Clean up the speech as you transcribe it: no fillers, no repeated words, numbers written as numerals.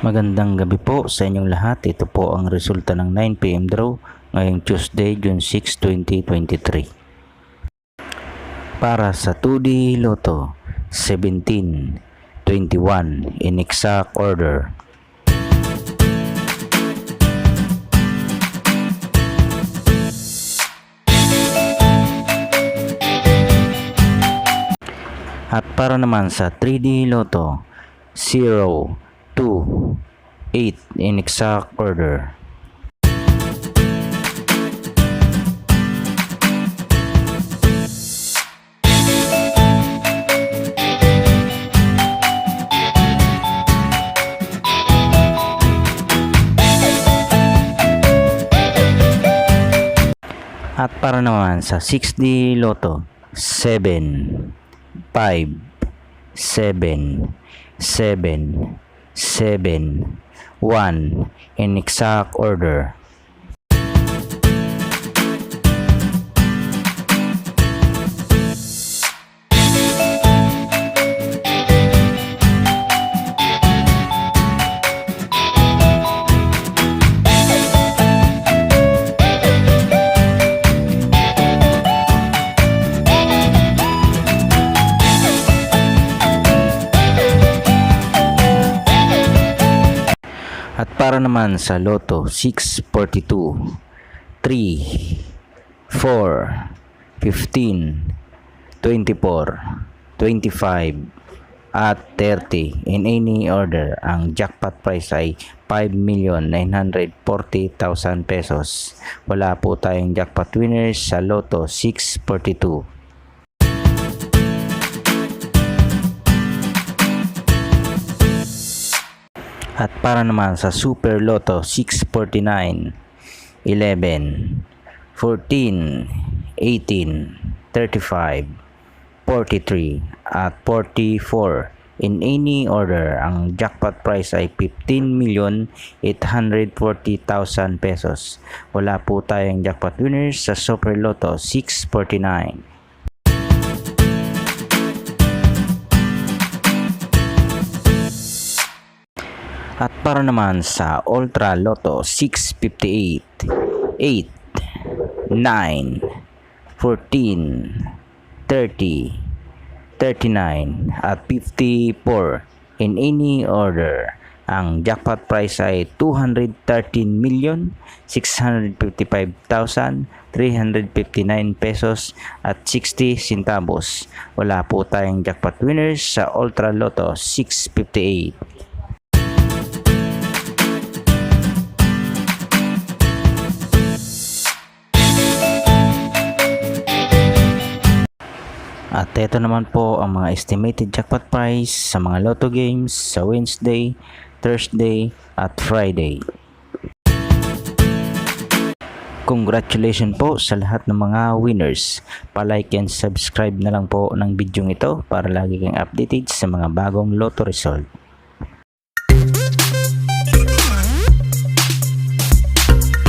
Magandang gabi po sa inyong lahat. Ito po ang resulta ng 9 PM draw ngayong Tuesday, June 6, 2023. Para sa 2D Lotto, 17, 21 in exact order. At para naman sa 3D Lotto, 0, 2, 8 in exact order. At para naman sa 6D Lotto, 7, 5, 7, 7, 7, 1 in exact order. At para naman sa Lotto 642, 3, 4, 15, 24, 25 at 30 in any order, ang jackpot price ay 5,940,000 pesos. Wala po tayong jackpot winners sa Lotto 642. At para naman sa Super Lotto 649, 11, 14, 18, 35, 43 at 44 in any order, ang jackpot price ay 15,840,000 pesos. Wala po tayong jackpot winners sa Super Lotto 649. At para naman sa Ultra Lotto 658, 8, 9, 14, 30, 39 at 54 in any order, ang jackpot price ay 213,655,359 pesos at 60 centavos. Wala po tayong jackpot winners sa Ultra Lotto 658. At ito naman po ang mga estimated jackpot price sa mga Lotto games sa Wednesday, Thursday at Friday. Congratulations po sa lahat ng mga winners. Pa-like and subscribe na lang po ng video ito para lagi kang updated sa mga bagong Lotto result.